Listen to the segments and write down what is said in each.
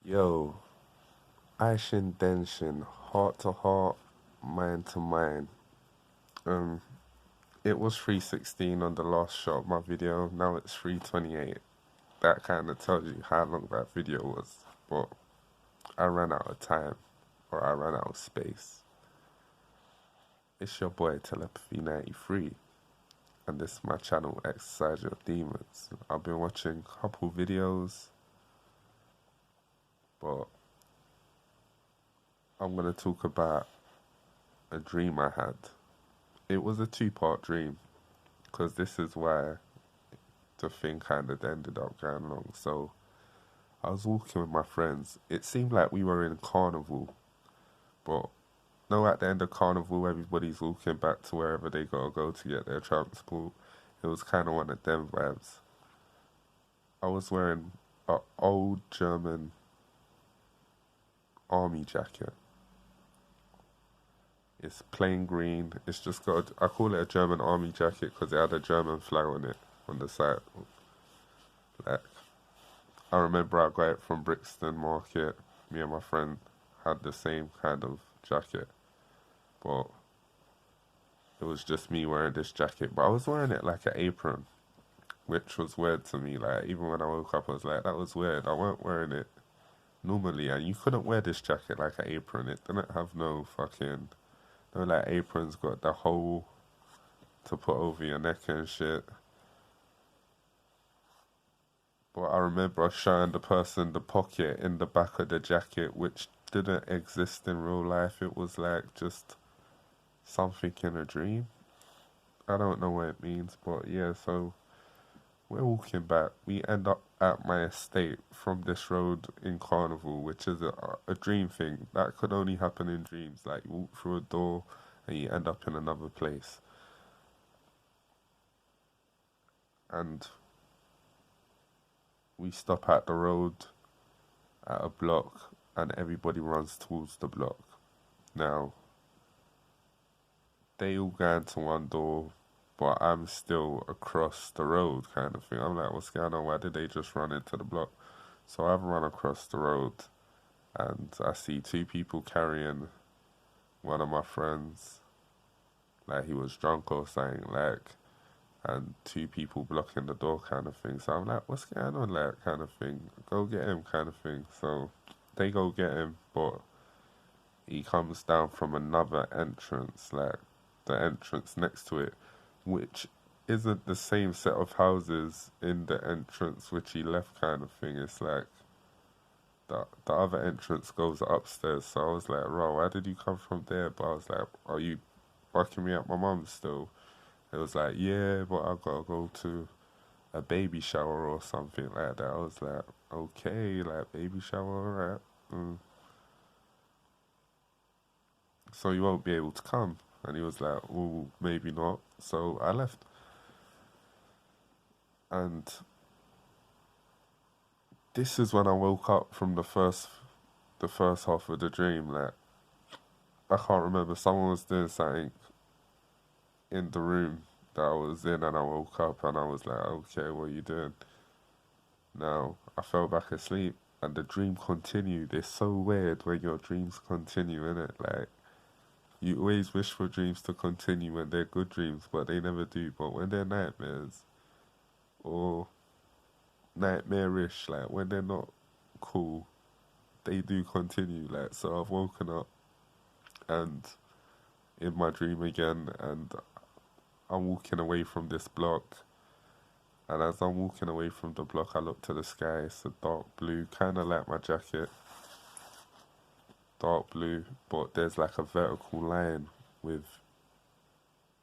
Yo, Aishin Denshin, heart to heart, mind to mind. Um, it was 3:16 on the last shot of my video. Now it's 3:28. That kind of tells you how long that video was. But I ran out of time, or I ran out of space. It's your boy Telepathy 93, and this is my channel Exercise Your Demons. I've been watching a couple videos, but I'm gonna talk about a dream I had. It was a two-part dream, because this is why the thing kind of ended up going long. So I was walking with my friends. It seemed like we were in carnival, but no, at the end of carnival, everybody's walking back to wherever they gotta go to get their transport. It was kind of one of them vibes. I was wearing an old German army jacket. It's plain green. It's just got, I call it a German army jacket because it had a German flag on it on the side. Like, I remember I got it from Brixton Market. Me and my friend had the same kind of jacket, but it was just me wearing this jacket. But I was wearing it like an apron, which was weird to me. Like, even when I woke up, I was like, that was weird. I weren't wearing it normally, and you couldn't wear this jacket like an apron. It didn't have no fucking, no, like, aprons got the hole to put over your neck and shit. But I remember showing the person the pocket in the back of the jacket, which didn't exist in real life. It was like just something in a dream. I don't know what it means, but yeah, so we're walking back. We end up at my estate from this road in Carnival, which is a dream thing. That could only happen in dreams. Like, you walk through a door and you end up in another place. And we stop at the road at a block and everybody runs towards the block. Now, they all go into one door, but I'm still across the road kind of thing. I'm like, what's going on? Why did they just run into the block? So I've run across the road and I see two people carrying one of my friends, like he was drunk or something, like, and two people blocking the door kind of thing. So I'm like, what's going on, like, kind of thing? Go get him kind of thing. So they go get him, but he comes down from another entrance, like the entrance next to it, which isn't the same set of houses in the entrance which he left kind of thing. It's like the other entrance goes upstairs. So I was like, "Bro, why did you come from there?" But I was like, "Are you fucking me at my mum's still?" It was like, "Yeah, but I gotta go to a baby shower or something like that." I was like, "Okay, like baby shower, alright. Mm. So you won't be able to come." And he was like, "Well, maybe not." So I left. And this is when I woke up from the first half of the dream. Like, I can't remember. Someone was doing something in the room that I was in, and I woke up and I was like, "Okay, what are you doing?" Now I fell back asleep, and the dream continued. It's so weird when your dreams continue, innit? Like, you always wish for dreams to continue when they're good dreams, but they never do. But when they're nightmares or nightmarish, like when they're not cool, they do continue. Like, so I've woken up and in my dream again, and I'm walking away from this block. And as I'm walking away from the block, I look to the sky. It's a dark blue, kind of like my jacket, dark blue, but there's like a vertical line with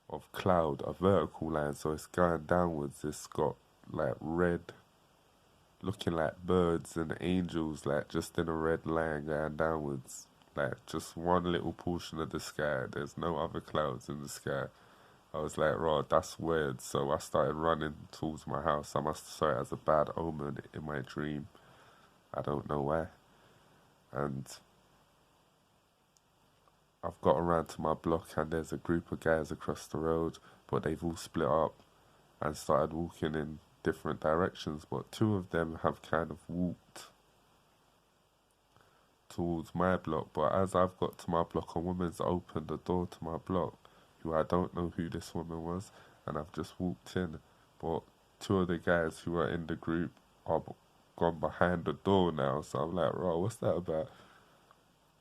of cloud, a vertical line, so it's going downwards. It's got like red, looking like birds and angels, like just in a red line going downwards. Like just one little portion of the sky. There's no other clouds in the sky. I was like, "Raw, that's weird." So I started running towards my house. I must have saw it as a bad omen in my dream. I don't know why. And I've got around to my block and there's a group of guys across the road, but they've all split up and started walking in different directions. But two of them have kind of walked towards my block, but as I've got to my block, a woman's opened the door to my block, who I don't know who this woman was, and I've just walked in. But two of the guys who are in the group are gone behind the door now, so I'm like, "Right, what's that about?"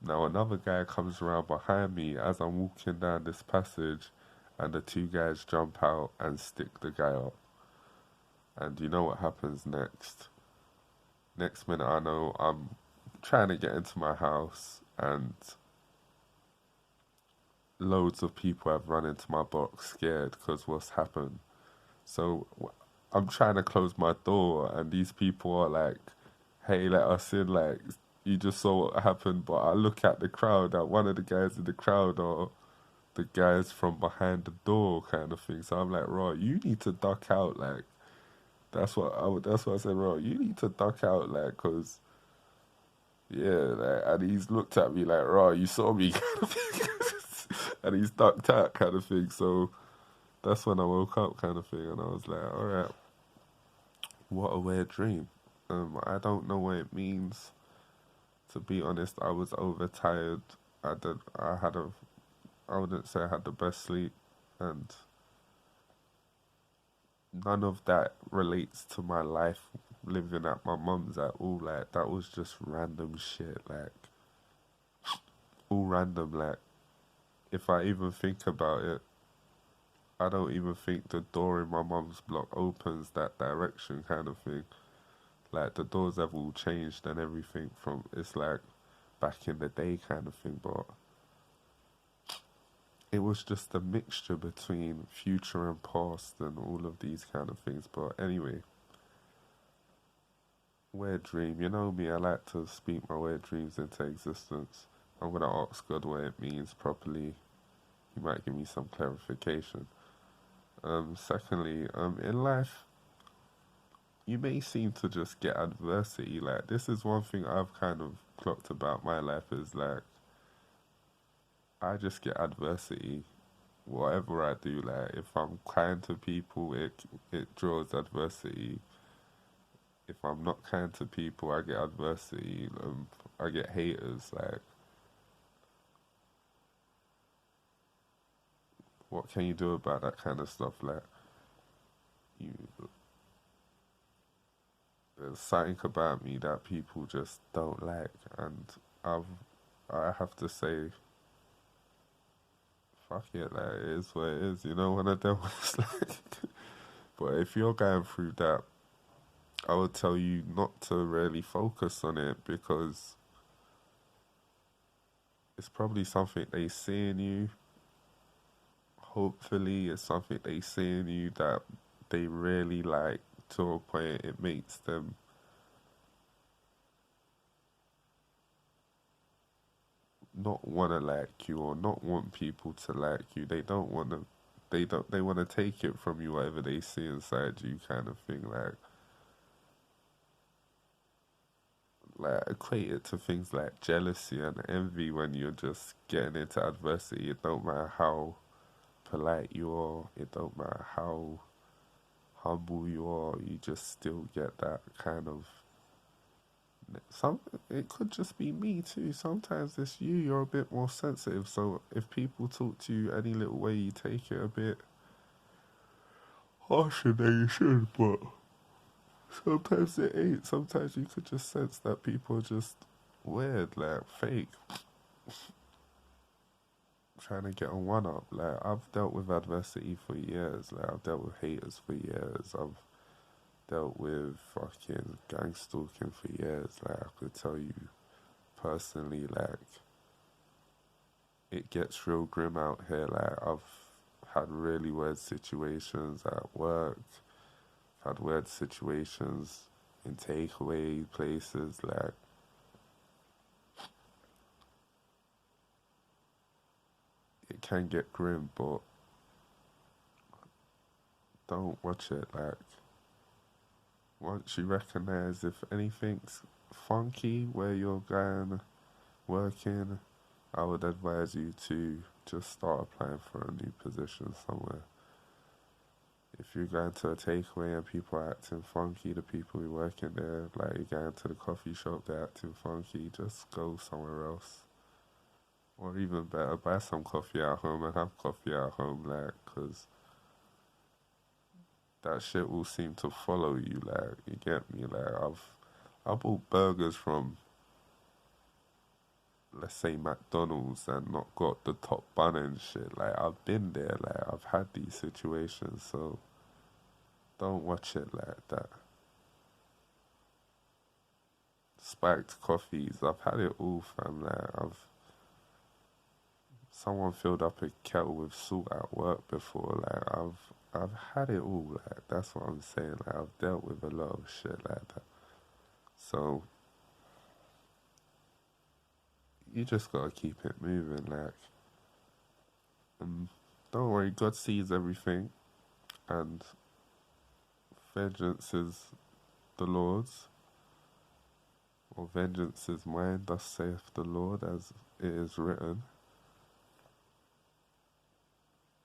Now another guy comes around behind me as I'm walking down this passage, and the two guys jump out and stick the guy up. And you know what happens next? Next minute, I know I'm trying to get into my house, and loads of people have run into my box scared because what's happened. So I'm trying to close my door, and these people are like, "Hey, let us in!" Like, you just saw what happened. But I look at the crowd, and one of the guys in the crowd are the guys from behind the door, kind of thing. So I'm like, "Right, you need to duck out." Like, that's what I said, "Right, you need to duck out." Like, cause yeah, like, and he's looked at me like, "Right, you saw me," kind of thing. And he's ducked out, kind of thing. So that's when I woke up, kind of thing, and I was like, "All right, what a weird dream." I don't know what it means. To be honest, I was overtired. I had a. I wouldn't say I had the best sleep, and none of that relates to my life living at my mum's at all. Like, that was just random shit. Like, all random. Like, if I even think about it, I don't even think the door in my mum's block opens that direction, kind of thing. Like, the doors have all changed and everything from, it's like back in the day, kind of thing. But it was just a mixture between future and past and all of these kind of things. But anyway, weird dream. You know me, I like to speak my weird dreams into existence. I'm going to ask God what it means properly. He might give me some clarification. Secondly, in life, you may seem to just get adversity. Like, this is one thing I've kind of clocked about my life is like, I just get adversity. Whatever I do, like, if I'm kind to people, it draws adversity. If I'm not kind to people, I get adversity. I get haters. Like, what can you do about that kind of stuff? Like, you, there's something about me that people just don't like, and I've, I have to say, fuck it, like, it is what it is. You know, one of them was like, but if you're going through that, I would tell you not to really focus on it because it's probably something they see in you. Hopefully, it's something they see in you that they really like to a point it makes them not want to like you or not want people to like you. They don't want to. They want to take it from you, whatever they see inside you, kind of thing. Like equate it to things like jealousy and envy when you're just getting into adversity. It don't matter how polite you are. It don't matter how humble you are. You just still get that kind of some. It could just be me too. Sometimes it's you. You're a bit more sensitive. So if people talk to you any little way, you take it a bit harsher than you should. But sometimes it ain't. Sometimes you could just sense that people are just weird, like fake, trying to get on one up. Like, I've dealt with adversity for years. Like, I've dealt with haters for years. I've dealt with fucking gang stalking for years. Like, I could tell you personally, like, it gets real grim out here. Like, I've had really weird situations at work. I've had weird situations in takeaway places. Like, it can get grim, but don't watch it. Like, once you recognize if anything's funky where you're going working, I would advise you to just start applying for a new position somewhere. if you're going to a takeaway and people are acting funky, the people who work in there, like you're going to the coffee shop, they're acting funky, just go somewhere else. Or even better, buy some coffee at home and have coffee at home, like, 'cause that shit will seem to follow you, like, you get me? Like, I bought burgers from, let's say, McDonald's and not got the top bun and shit. Like, I've been there, like, I've had these situations, so don't watch it like that. Spiked coffees, I've had it all, fam. Like, someone filled up a kettle with salt at work before. Like, I've had it all. Like, that's what I'm saying. Like, I've dealt with a lot of shit like that. So you just gotta keep it moving. Like, um, don't worry, God sees everything, and vengeance is the Lord's, or vengeance is mine. Thus saith the Lord, as it is written.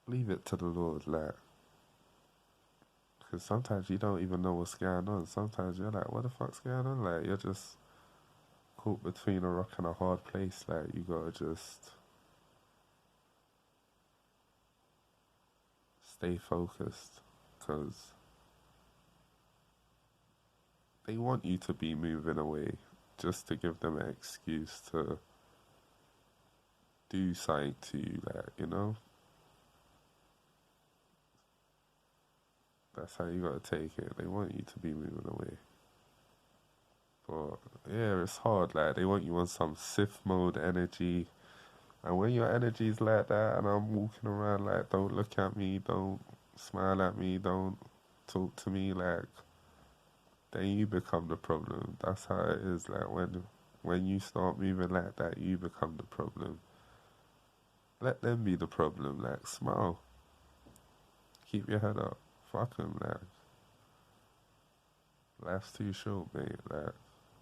Leave it to the Lord, like, because sometimes you don't even know what's going on. Sometimes you're like, what the fuck's going on? Like, you're just caught between a rock and a hard place. Like, you gotta just stay focused, because they want you to be moving away just to give them an excuse to do something to you, like, you know? That's how you gotta take it. They want you to be moving away. But yeah, it's hard. Like, they want you on some Sith mode energy. And when your energy's like that, and I'm walking around like, don't look at me, don't smile at me, don't talk to me, like, then you become the problem. That's how it is. Like, when you start moving like that, you become the problem. Let them be the problem. Like, smile, keep your head up. Fuck them. Like, life's too short, mate. Like,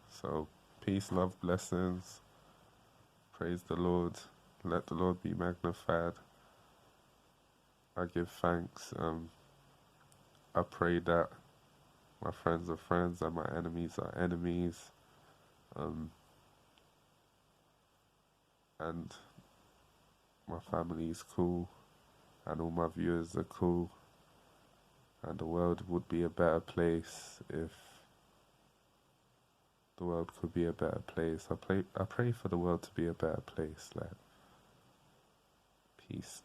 so peace, love, blessings. Praise the Lord. Let the Lord be magnified. I give thanks. I pray that my friends are friends and my enemies are enemies. Um, and my family is cool, and all my viewers are cool, and the world would be a better place if the world could be a better place. I pray for the world to be a better place. Like, peace.